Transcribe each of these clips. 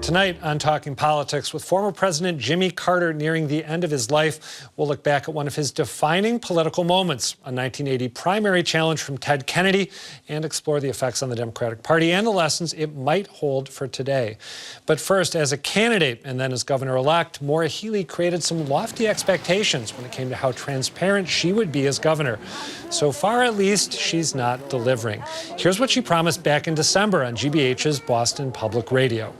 Tonight on Talking Politics, with former President Jimmy Carter nearing the end of his life, we'll look back at one of his defining political moments, a 1980 primary challenge from Ted Kennedy, and explore the effects on the Democratic Party and the lessons it might hold for today. But first, as a candidate and then as governor-elect, Maura Healey created some lofty expectations when it came to how transparent she would be as governor. So far, at least, she's not delivering. Here's what she promised back in December on GBH's Boston Public Radio.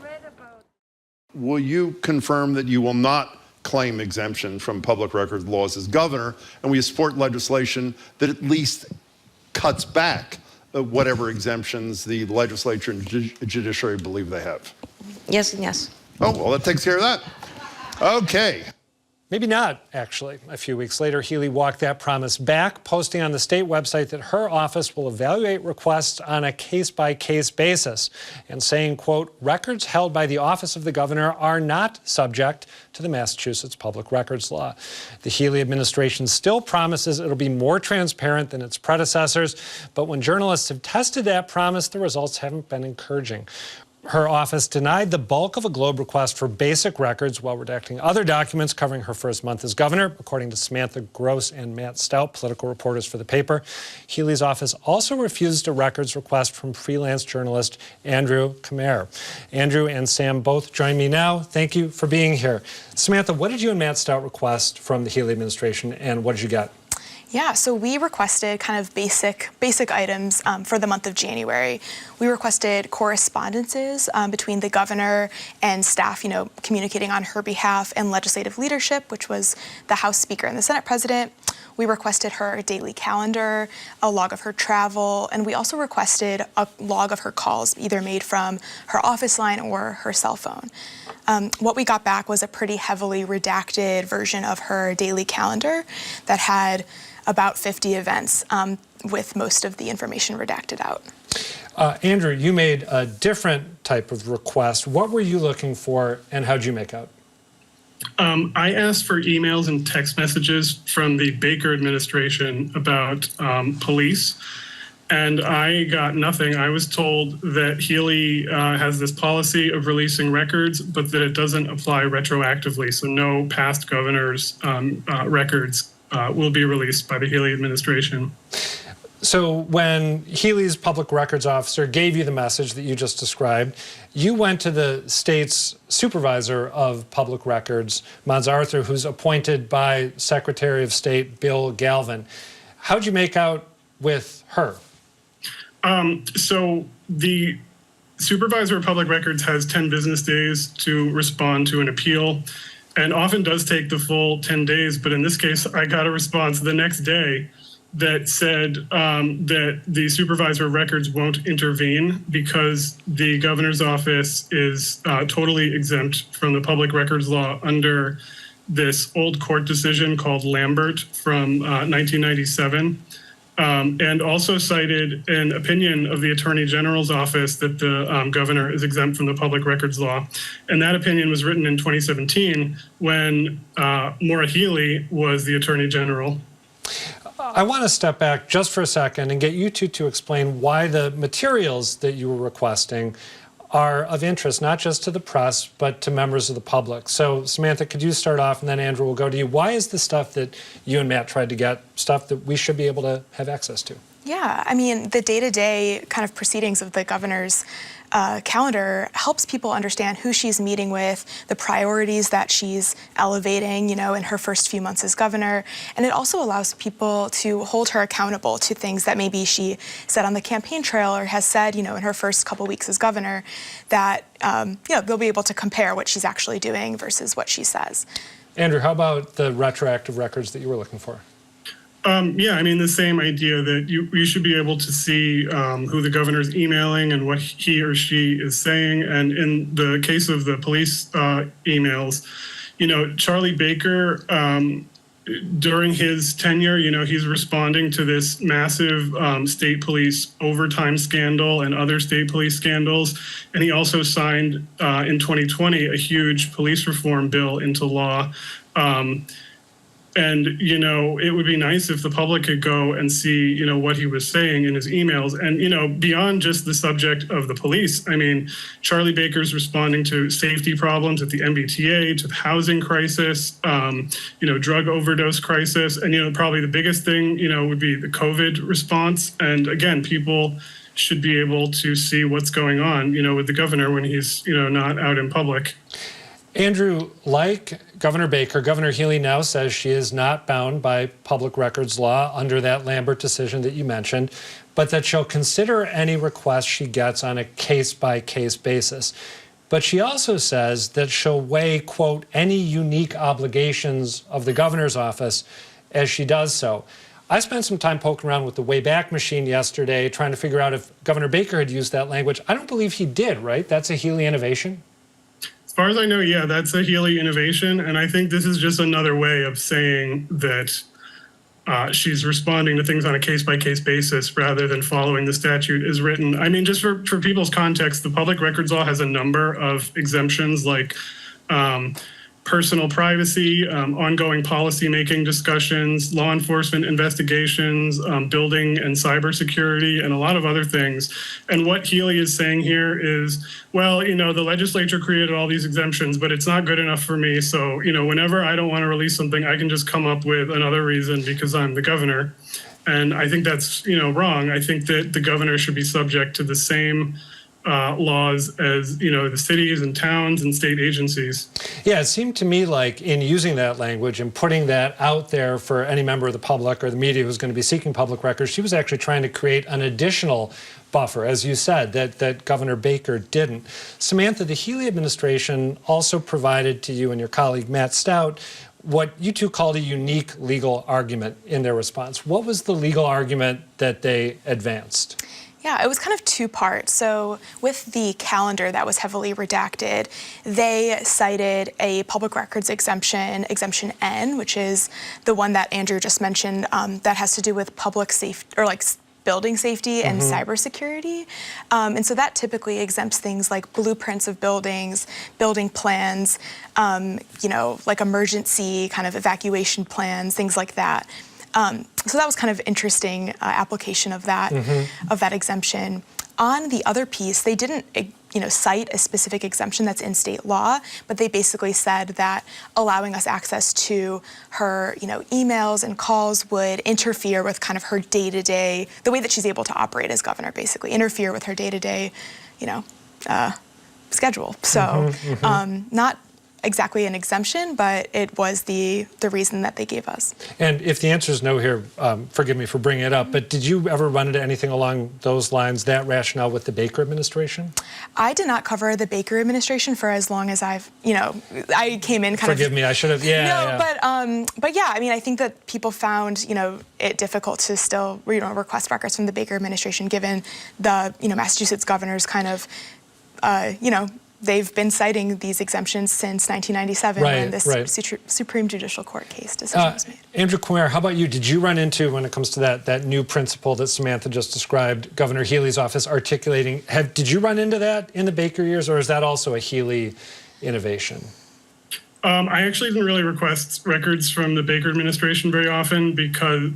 Will you confirm that you will not claim exemption from public records laws as governor, and will you support legislation that at least cuts back whatever exemptions the legislature and judiciary believe they have? Yes and yes. Oh, well, that takes care of that. Okay. Maybe not, actually. A few weeks later, Healey walked that promise back, posting on the state website that her office will evaluate requests on a case-by-case basis, and saying, quote, records held by the office of the governor are not subject to the Massachusetts Public Records Law. The Healey administration still promises it'll be more transparent than its predecessors, but when journalists have tested that promise, the results haven't been encouraging. Her office denied the bulk of a Globe request for basic records while redacting other documents covering her first month as governor, according to Samantha Gross and Matt Stout, political reporters for the paper. Healey's office also refused a records request from freelance journalist Andrew Kammer. Andrew and Sam both join me now. Thank you for being here. Samantha, what did you and Matt Stout request from the Healey administration, and what did you get? Yeah, so we requested kind of basic items for the month of January. We requested correspondences between the governor and staff, communicating on her behalf, and legislative leadership, which was the House Speaker and the Senate President. We requested her daily calendar, a log of her travel, and we also requested a log of her calls, either made from her office line or her cell phone. What we got back was a pretty heavily redacted version of her daily calendar that had about 50 events, with most of the information redacted out. Andrew, you made a different type of request. What were you looking for, and how'd you make out? I asked for emails and text messages from the Baker administration about police, and I got nothing. I was told that Healey has this policy of releasing records, but that it doesn't apply retroactively, so no past governors' records will be released by the Healey administration. So when Healey's public records officer gave you the message that you just described, you went to the state's supervisor of public records, Mons Arthur, who's appointed by Secretary of State Bill Galvin. How'd you make out with her? So the supervisor of public records has 10 business days to respond to an appeal, and often does take the full 10 days. But in this case, I got a response the next day that said that the supervisor of records won't intervene because the governor's office is totally exempt from the public records law under this old court decision called Lambert from 1997. And also cited an opinion of the Attorney General's office that the governor is exempt from the public records law. And that opinion was written in 2017 when Maura Healey was the Attorney General. I want to step back just for a second and get you two to explain why the materials that you were requesting are of interest, not just to the press, but to members of the public. So, Samantha, could you start off, and then Andrew will go to you. Why is the stuff that you and Matt tried to get stuff that we should be able to have access to? Yeah, I mean, the day-to-day kind of proceedings of the governor's calendar helps people understand who she's meeting with, the priorities that she's elevating, in her first few months as governor. And it also allows people to hold her accountable to things that maybe she said on the campaign trail or has said, in her first couple weeks as governor, that, they'll be able to compare what she's actually doing versus what she says. Andrew, how about the retroactive records that you were looking for? Yeah, I mean, the same idea that you should be able to see who the governor's emailing and what he or she is saying. And in the case of the police emails, Charlie Baker, during his tenure, he's responding to this massive state police overtime scandal and other state police scandals. And he also signed in 2020 a huge police reform bill into law. And, it would be nice if the public could go and see, what he was saying in his emails. And, beyond just the subject of the police, I mean, Charlie Baker's responding to safety problems at the MBTA, to the housing crisis, drug overdose crisis. And, probably the biggest thing, would be the COVID response. And again, people should be able to see what's going on, with the governor when he's, not out in public. Andrew, like Governor Baker, Governor Healey now says she is not bound by public records law under that Lambert decision that you mentioned, but that she'll consider any request she gets on a case-by-case basis. But she also says that she'll weigh, quote, any unique obligations of the governor's office as she does so. I spent some time poking around with the Wayback Machine yesterday, trying to figure out if Governor Baker had used that language. I don't believe he did, right? That's a Healey innovation? As far as I know, yeah, that's a Healey innovation. And I think this is just another way of saying that she's responding to things on a case-by-case basis rather than following the statute as written. I mean, just for people's context, the public records law has a number of exemptions like personal privacy, ongoing policy-making discussions, law enforcement investigations, building and cybersecurity, and a lot of other things. And what Healey is saying here is, well, the legislature created all these exemptions, but it's not good enough for me. So, whenever I don't want to release something, I can just come up with another reason because I'm the governor. And I think that's, wrong. I think that the governor should be subject to the same laws as the cities and towns and state agencies. Yeah, it seemed to me like in using that language and putting that out there for any member of the public or the media who's going to be seeking public records, she was actually trying to create an additional buffer, as you said, that Governor Baker didn't. Samantha, the Healey administration also provided to you and your colleague Matt Stout what you two called a unique legal argument in their response. What was the legal argument that they advanced? Yeah, it was kind of two-part. So with the calendar that was heavily redacted, they cited a public records exemption, Exemption N, which is the one that Andrew just mentioned, that has to do with public safety, or like building safety and cybersecurity. And so that typically exempts things like blueprints of buildings, building plans, like emergency kind of evacuation plans, things like that. So that was kind of interesting application of that exemption. On the other piece, they didn't cite a specific exemption that's in state law, but they basically said that allowing us access to her emails and calls would interfere with kind of her day-to-day, the way that she's able to operate as governor, basically interfere with her day-to-day schedule. So not exactly an exemption, but it was the reason that they gave us. And if the answer is no here, forgive me for bringing it up, but did you ever run into anything along those lines, that rationale with the Baker administration? I did not cover the Baker administration for as long as I've, I came in kind of. Forgive me, I should have, But yeah, I mean, I think that people found, it difficult to still, request records from the Baker administration, given the, Massachusetts governor's kind of, they've been citing these exemptions since 1997 when this Supreme Judicial Court case decision was made. Andrew Qumer, how about you? Did you run into, when it comes to that new principle that Samantha just described, Governor Healey's office articulating, did you run into that in the Baker years, or is that also a Healey innovation? I actually didn't really request records from the Baker administration very often,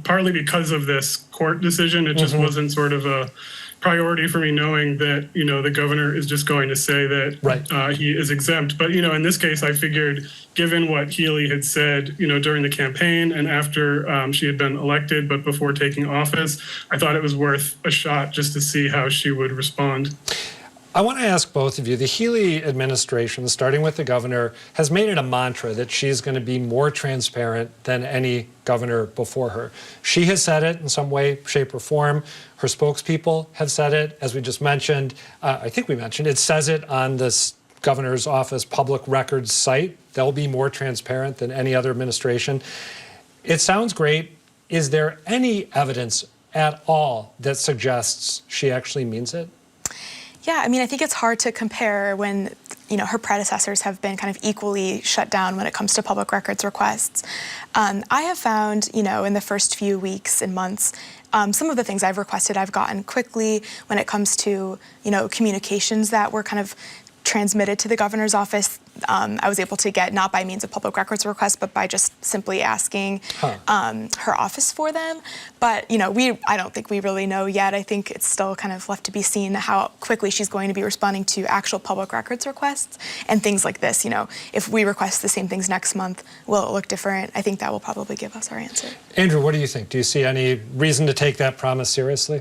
partly because of this court decision. It just wasn't sort of a priority for me, knowing that the governor is just going to say that he is exempt. But in this case, I figured, given what Healey had said during the campaign and after she had been elected, but before taking office, I thought it was worth a shot just to see how she would respond. I want to ask both of you, the Healey administration, starting with the governor, has made it a mantra that she's going to be more transparent than any governor before her. She has said it in some way, shape, or form. Her spokespeople have said it, as we just mentioned. I think we mentioned, it says it on this governor's office public records site. They'll be more transparent than any other administration. It sounds great. Is there any evidence at all that suggests she actually means it? Yeah, I mean, I think it's hard to compare when, her predecessors have been kind of equally shut down when it comes to public records requests. I have found, in the first few weeks and months, some of the things I've requested I've gotten quickly when it comes to, communications that were kind of transmitted to the governor's office. I was able to get not by means of public records request, but by just simply asking her office for them. But I don't think we really know yet. I think it's still kind of left to be seen how quickly she's going to be responding to actual public records requests and things like this. If we request the same things next month, will it look different? I think that will probably give us our answer. Andrew, what do you think? Do you see any reason to take that promise seriously?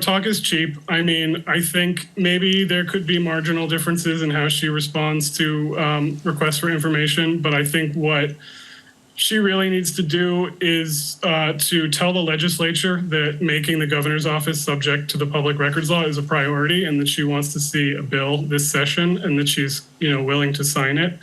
Talk is cheap. I mean, I think maybe there could be marginal differences in how she responds to requests for information, but I think what she really needs to do is to tell the legislature that making the governor's office subject to the public records law is a priority and that she wants to see a bill this session and that she's, willing to sign it.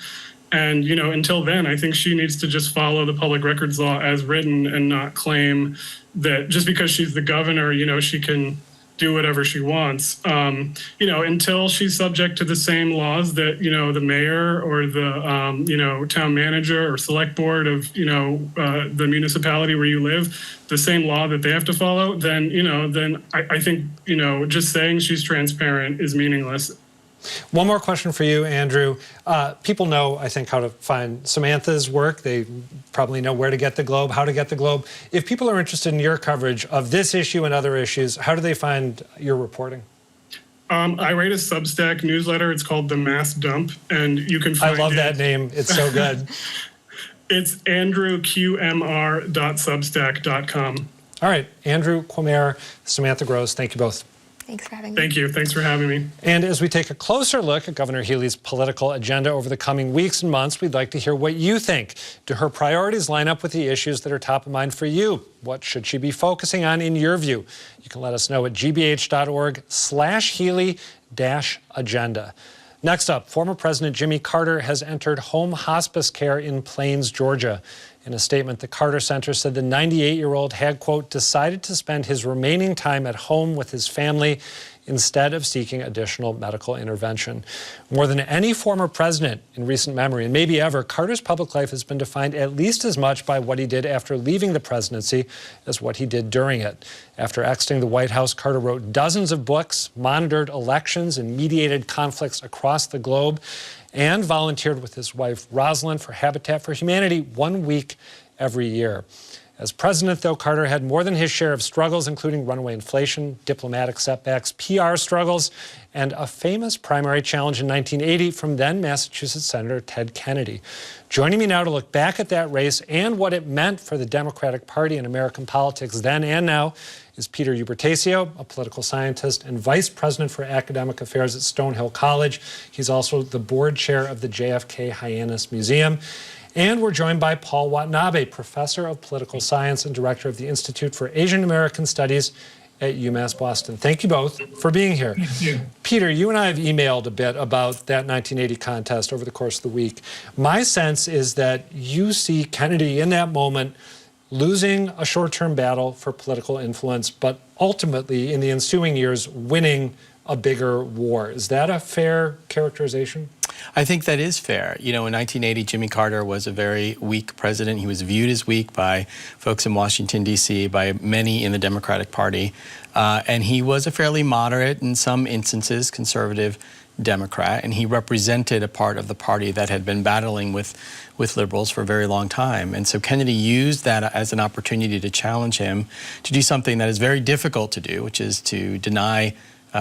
And, until then, I think she needs to just follow the public records law as written and not claim that just because she's the governor, she can do whatever she wants. Until she's subject to the same laws that, the mayor or the, town manager or select board of, the municipality where you live, the same law that they have to follow, then I think, just saying she's transparent is meaningless. One more question for you, Andrew. People know, I think, how to find Samantha's work. They probably know where to get the Globe, how to get the Globe. If people are interested in your coverage of this issue and other issues, how do they find your reporting? I write a Substack newsletter. It's called The Mass Dump, and you can find it. I love that name. It's so good. It's andrewqmr.substack.com. All right, Andrew Quamere, Samantha Gross, thank you both. Thanks for having me. Thank you. Thanks for having me. And as we take a closer look at Governor Healey's political agenda over the coming weeks and months, we'd like to hear what you think. Do her priorities line up with the issues that are top of mind for you? What should she be focusing on in your view? You can let us know at gbh.org/Healey-agenda. Next up, former President Jimmy Carter has entered home hospice care in Plains, Georgia. In a statement, the Carter Center said the 98-year-old had, quote, decided to spend his remaining time at home with his family instead of seeking additional medical intervention. More than any former president in recent memory, and maybe ever, Carter's public life has been defined at least as much by what he did after leaving the presidency as what he did during it. After exiting the White House, Carter wrote dozens of books, monitored elections, and mediated conflicts across the globe, and volunteered with his wife, Rosalind, for Habitat for Humanity 1 week every year. As president, though, Carter had more than his share of struggles, including runaway inflation, diplomatic setbacks, PR struggles, and a famous primary challenge in 1980 from then Massachusetts Senator Ted Kennedy. Joining me now to look back at that race and what it meant for the Democratic Party and American politics then and now is Peter Ubertasio, a political scientist and vice president for academic affairs at Stonehill College. He's also the board chair of the JFK Hyannis Museum. And we're joined by Paul Watanabe, professor of political science and director of the Institute for Asian American Studies at UMass Boston. Thank you both for being here. Thank you. Peter, you and I have emailed a bit about that 1980 contest over the course of the week. My sense is that you see Kennedy in that moment losing a short-term battle for political influence, but ultimately in the ensuing years winning a bigger war. Is that a fair characterization? I think that is fair. In 1980, Jimmy Carter was a very weak president. He was viewed as weak by folks in Washington, D.C., by many in the Democratic Party. And he was a fairly moderate, in some instances, conservative Democrat. And he represented a part of the party that had been battling with liberals for a very long time. And so Kennedy used that as an opportunity to challenge him to do something that is very difficult to do, which is to deny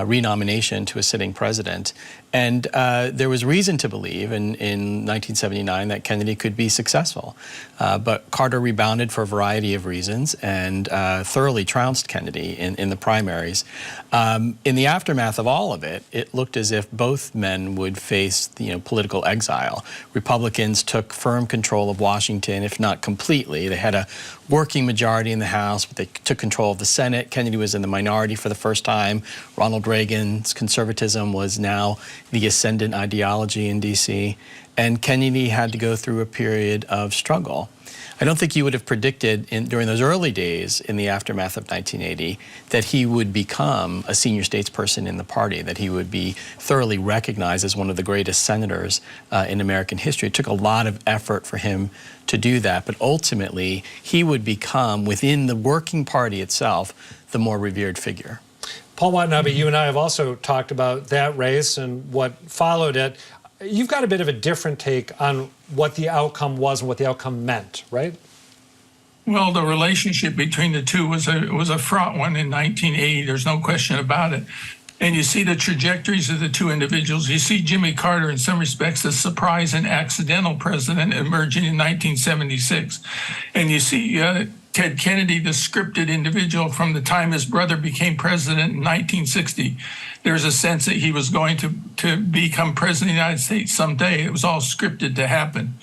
renomination to a sitting president. And there was reason to believe in 1979 that Kennedy could be successful. But Carter rebounded for a variety of reasons and thoroughly trounced Kennedy in the primaries. In the aftermath of all of it, it looked as if both men would face political exile. Republicans took firm control of Washington, if not completely. They had a working majority in the House, but they took control of the Senate. Kennedy was in the minority for the first time. Ronald Reagan's conservatism was now the ascendant ideology in D.C., and Kennedy had to go through a period of struggle. I don't think you would have predicted during those early days in the aftermath of 1980 that he would become a senior statesperson in the party, that he would be thoroughly recognized as one of the greatest senators in American history. It took a lot of effort for him to do that, but ultimately he would become, within the working party itself, the more revered figure. Paul Watanabe, you and I have also talked about that race and what followed it. You've got a bit of a different take on what the outcome was and what the outcome meant, right? Well, the relationship between the two was a fraught one in 1980. There's no question about it. And you see the trajectories of the two individuals. You see Jimmy Carter, in some respects, the surprise and accidental president emerging in 1976. And you see Ted Kennedy, the scripted individual from the time his brother became president in 1960. There's a sense that he was going to become president of the United States someday. It was all scripted to happen.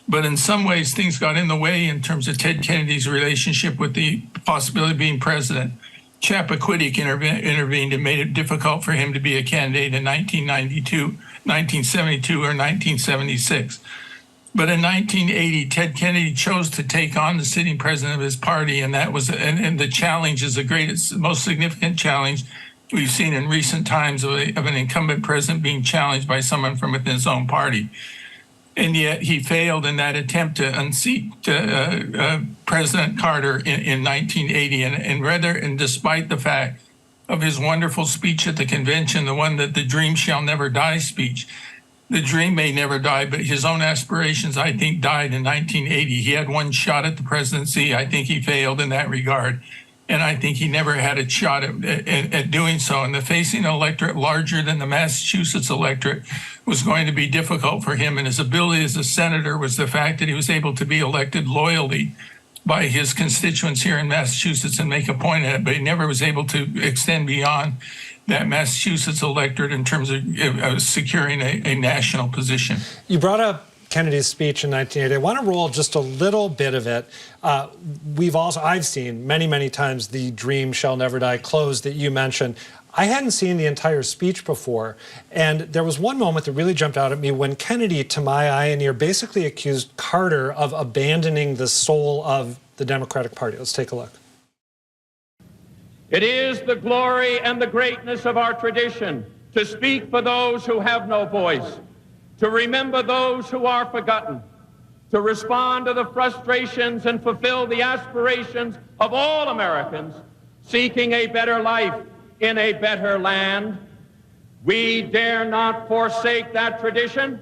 But in some ways, things got in the way in terms of Ted Kennedy's relationship with the possibility of being president. Chappaquiddick intervened and made it difficult for him to be a candidate in 1992, 1972, or 1976. But in 1980, Ted Kennedy chose to take on the sitting president of his party, and that was and the challenge is the greatest, most significant challenge we've seen in recent times of an incumbent president being challenged by someone from within his own party. And yet he failed in that attempt to unseat President Carter in 1980. And despite the fact of his wonderful speech at the convention, the one that the dream shall never die speech, the dream may never die, but his own aspirations, I think, died in 1980. He had one shot at the presidency. I think he failed in that regard. And I think he never had a shot at doing so. And the facing an electorate larger than the Massachusetts electorate was going to be difficult for him. And his ability as a senator was the fact that he was able to be elected loyally by his constituents here in Massachusetts and make a point at it, but he never was able to extend beyond that Massachusetts electorate in terms of securing a national position. You brought up Kennedy's speech in 1980. I want to roll just a little bit of it. I've seen many times the dream shall never die close that you mentioned. I hadn't seen the entire speech before, and there was one moment that really jumped out at me when Kennedy, to my eye and ear, basically accused Carter of abandoning the soul of the Democratic Party. Let's take a look. It is the glory and the greatness of our tradition to speak for those who have no voice, to remember those who are forgotten, to respond to the frustrations and fulfill the aspirations of all Americans seeking a better life in a better land. We dare not forsake that tradition.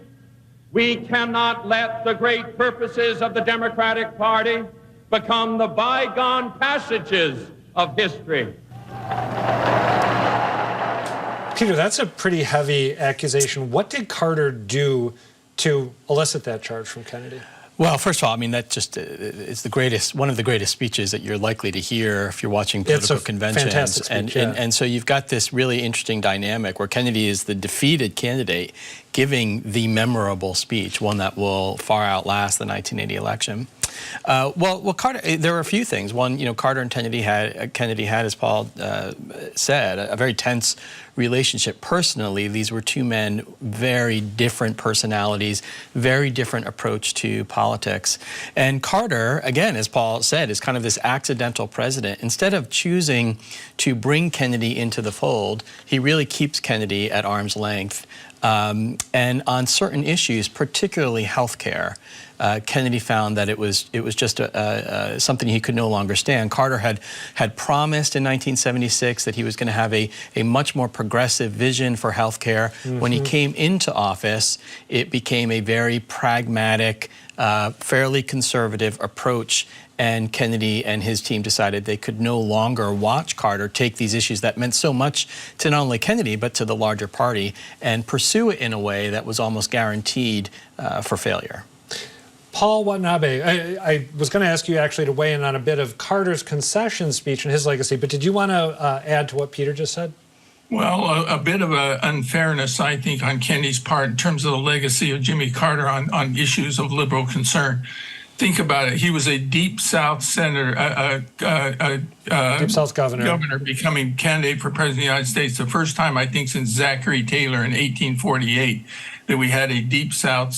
We cannot let the great purposes of the Democratic Party become the bygone passages of history. Peter, that's a pretty heavy accusation. What did Carter do to elicit that charge from Kennedy? Well, first of all, I mean, that just is one of the greatest speeches that you're likely to hear if you're watching political conventions. Fantastic speech, and so you've got this really interesting dynamic where Kennedy is the defeated candidate giving the memorable speech, one that will far outlast the 1980 election. Well, Carter, there were a few things. One, Carter and Kennedy had, as Paul said, a very tense relationship. Personally, these were two men, very different personalities, very different approach to politics. And Carter, again, as Paul said, is kind of this accidental president. Instead of choosing to bring Kennedy into the fold, he really keeps Kennedy at arm's length. And on certain issues, particularly health care, Kennedy found that it was just something he could no longer stand. Carter had promised in 1976 that he was going to have a much more progressive vision for health care. Mm-hmm. When he came into office, it became a very pragmatic, fairly conservative approach. And Kennedy and his team decided they could no longer watch Carter take these issues that meant so much to not only Kennedy, but to the larger party, and pursue it in a way that was almost guaranteed for failure. Paul Watanabe, I was going to ask you actually to weigh in on a bit of Carter's concession speech and his legacy, but did you want to add to what Peter just said? Well, a bit of an unfairness, I think, on Kennedy's part in terms of the legacy of Jimmy Carter on issues of liberal concern. Think about it. He was a Deep South senator, Deep South governor becoming candidate for president of the United States. The first time, I think, since Zachary Taylor in 1848 that we had a Deep South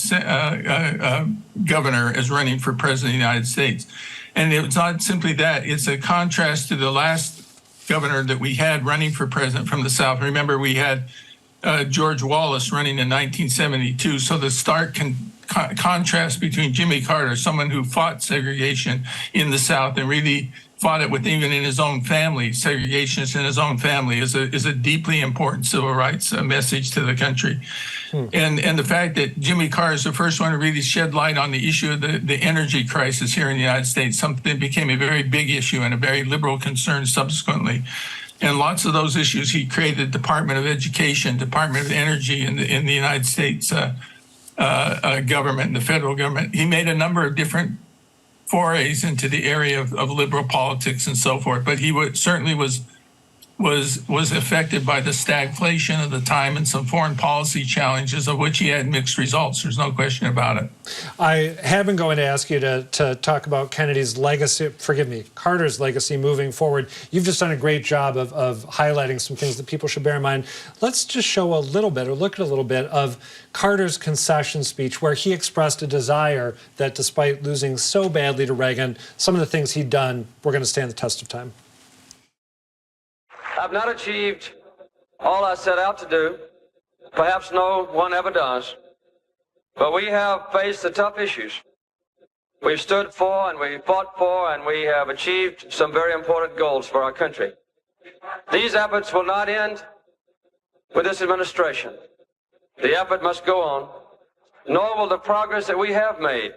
governor as running for president of the United States. And it's not simply that. It's a contrast to the last governor that we had running for president from the South. Remember, we had George Wallace running in 1972. So the stark contrast between Jimmy Carter, someone who fought segregation in the South and really fought it with even in his own family. Segregationists in his own family is a deeply important civil rights message to the country. And the fact that Jimmy Carter is the first one to really shed light on the issue of the energy crisis here in the United States, something that became a very big issue and a very liberal concern subsequently. And lots of those issues, he created the Department of Education, Department of Energy in the United States government, the federal government. He made a number of different forays into the area of liberal politics and so forth, but he certainly was affected by the stagflation of the time and some foreign policy challenges of which he had mixed results. There's no question about it. I have been going to ask you to talk about Kennedy's legacy, Carter's legacy moving forward. You've just done a great job of highlighting some things that people should bear in mind. Let's just show a little bit, or look at a little bit of Carter's concession speech, where he expressed a desire that despite losing so badly to Reagan, some of the things he'd done were going to stand the test of time. I've not achieved all I set out to do. Perhaps no one ever does. But we have faced the tough issues. We've stood for and we fought for and we have achieved some very important goals for our country. These efforts will not end with this administration. The effort must go on, nor will the progress that we have made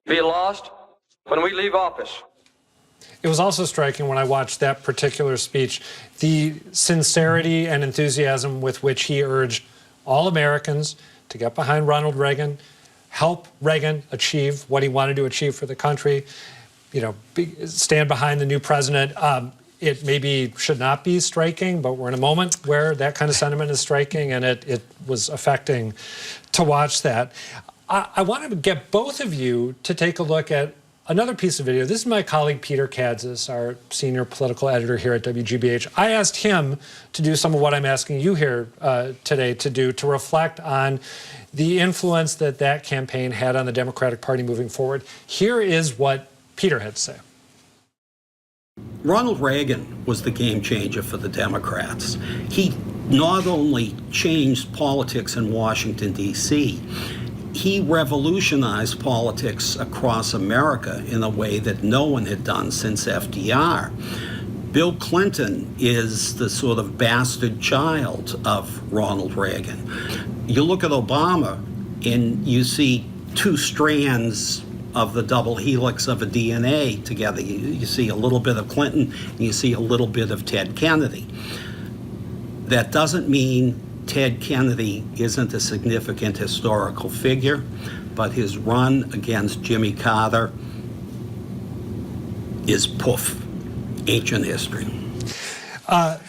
be lost when we leave office. It was also striking when I watched that particular speech, the sincerity and enthusiasm with which he urged all Americans to get behind Ronald Reagan, help Reagan achieve what he wanted to achieve for the country, stand behind the new president. It maybe should not be striking, but we're in a moment where that kind of sentiment is striking, and it was affecting to watch that. I wanted to get both of you to take a look at another piece of video. This is my colleague Peter Kadzis, our senior political editor here at WGBH. I asked him to do some of what I'm asking you here today to do, to reflect on the influence that campaign had on the Democratic Party moving forward. Here is what Peter had to say. Ronald Reagan was the game changer for the Democrats. He not only changed politics in Washington, D.C., he revolutionized politics across America in a way that no one had done since FDR. Bill Clinton is the sort of bastard child of Ronald Reagan. You look at Obama and you see two strands of the double helix of a DNA together. You see a little bit of Clinton and you see a little bit of Ted Kennedy. That doesn't mean Ted Kennedy isn't a significant historical figure, but his run against Jimmy Carter is ancient history.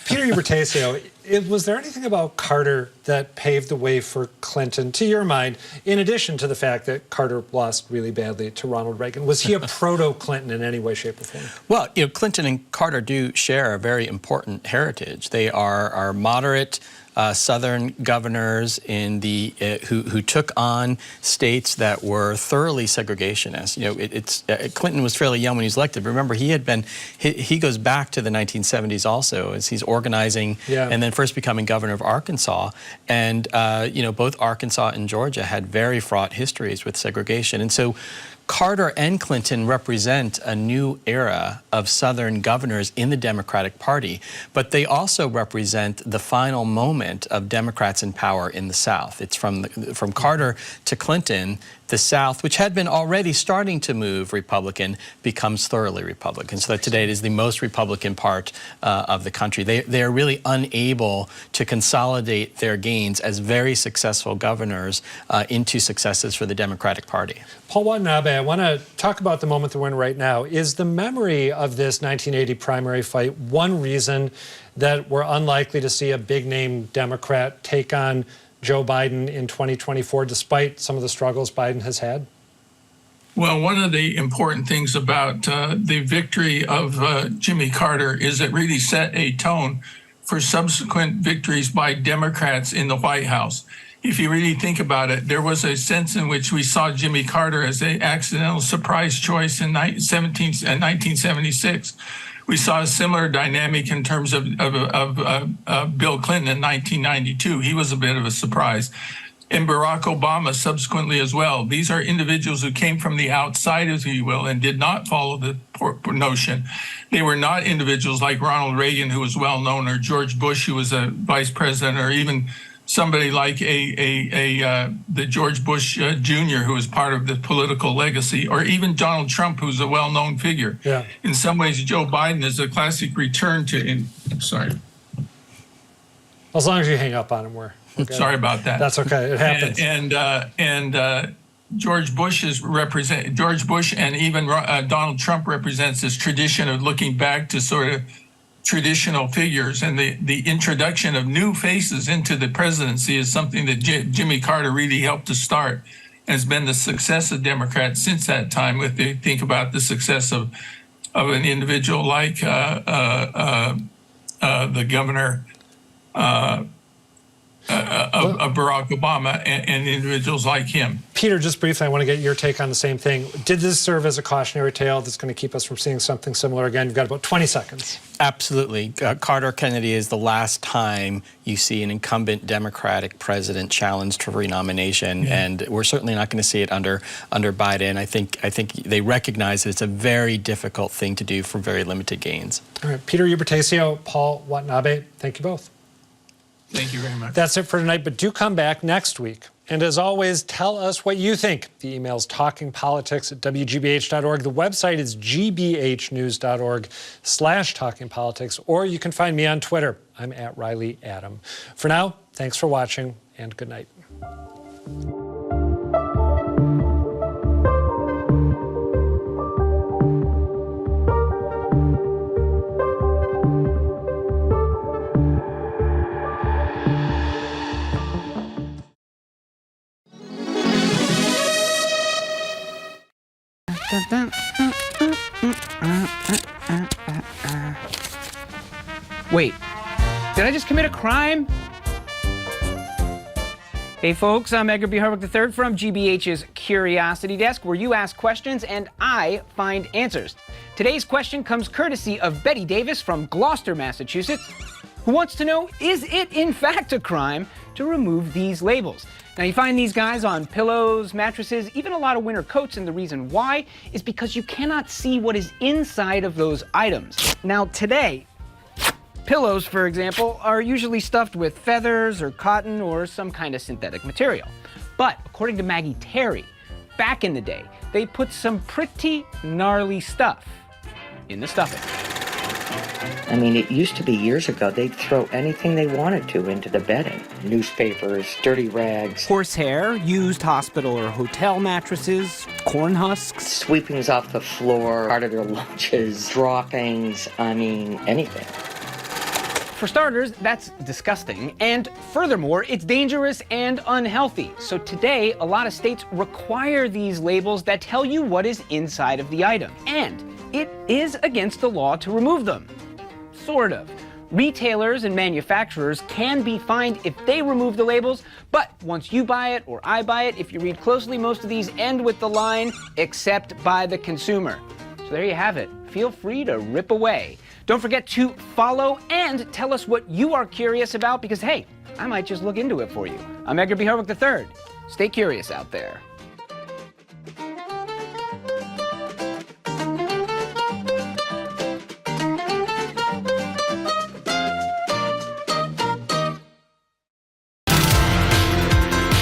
Peter Ubertasio, was there anything about Carter that paved the way for Clinton, to your mind, in addition to the fact that Carter lost really badly to Ronald Reagan? Was he a proto-Clinton in any way, shape, or form? Well, Clinton and Carter do share a very important heritage. They are moderate Southern governors in the who took on states that were thoroughly segregationist. Clinton was fairly young when he was elected. Remember, he goes back to the 1970s also, as he's organizing and then first becoming governor of Arkansas. And both Arkansas and Georgia had very fraught histories with segregation, and so Carter and Clinton represent a new era of Southern governors in the Democratic Party, but they also represent the final moment of Democrats in power in the South. It's from Carter to Clinton, the South, which had been already starting to move Republican, becomes thoroughly Republican. So that today it is the most Republican part of the country. They are really unable to consolidate their gains as very successful governors into successes for the Democratic Party. Paul Watanabe, I want to talk about the moment that we're in right now. Is the memory of this 1980 primary fight one reason that we're unlikely to see a big-name Democrat take on Joe Biden in 2024, despite some of the struggles Biden has had? Well, one of the important things about the victory of Jimmy Carter is it really set a tone for subsequent victories by Democrats in the White House. If you really think about it, there was a sense in which we saw Jimmy Carter as an accidental surprise choice in 1976. We saw a similar dynamic in terms of Bill Clinton in 1992. He was a bit of a surprise. and Barack Obama subsequently as well. These are individuals who came from the outside, if you will, and did not follow the notion. They were not individuals like Ronald Reagan, who was well known, or George Bush, who was a vice president, or even somebody like the George Bush Jr., who was part of the political legacy, or even Donald Trump, who's a well-known figure. Yeah. In some ways, Joe Biden is a classic return to. Sorry. As long as you hang up on him, we're good. Sorry about that. That's okay. It happens. And George Bush and even Donald Trump represents this tradition of looking back to sort of traditional figures, and the introduction of new faces into the presidency is something that Jimmy Carter really helped to start, and has been the success of Democrats since that time. If they think about the success of an individual like the governor of Barack Obama and individuals like him. Peter, just briefly, I want to get your take on the same thing. Did this serve as a cautionary tale that's going to keep us from seeing something similar again? You've got about 20 seconds. Absolutely. Carter Kennedy is the last time you see an incumbent Democratic president challenged for renomination, and we're certainly not going to see it under Biden. I think they recognize that it's a very difficult thing to do for very limited gains. All right, Peter Ubertasio, Paul Watanabe, thank you both. Thank you very much. That's it for tonight, but do come back next week. And as always, tell us what you think. The email's talkingpolitics@wgbh.org. The website is gbhnews.org/talkingpolitics, or you can find me on Twitter. I'm @RileyAdam. For now, thanks for watching, and good night. Wait, did I just commit a crime? Hey folks, I'm Edgar B. Harwick III from GBH's Curiosity Desk, where you ask questions and I find answers. Today's question comes courtesy of Betty Davis from Gloucester, Massachusetts, who wants to know, is it in fact a crime to remove these labels? Now, you find these guys on pillows, mattresses, even a lot of winter coats, and the reason why is because you cannot see what is inside of those items. Now, today, pillows, for example, are usually stuffed with feathers or cotton or some kind of synthetic material. But according to Maggie Terry, back in the day, they put some pretty gnarly stuff in the stuffing. I mean, it used to be years ago, they'd throw anything they wanted to into the bedding. Newspapers, dirty rags. Horsehair, used hospital or hotel mattresses, corn husks. Sweepings off the floor, part of their lunches, droppings, I mean, anything. For starters, that's disgusting, and furthermore, it's dangerous and unhealthy. So today, a lot of states require these labels that tell you what is inside of the item, and it is against the law to remove them. Sort of. Retailers and manufacturers can be fined if they remove the labels, but once you buy it or I buy it, if you read closely, most of these end with the line, "except by the consumer." So there you have it. Feel free to rip away. Don't forget to follow and tell us what you are curious about, because hey, I might just look into it for you. I'm Edgar B. Harwick III. Stay curious out there.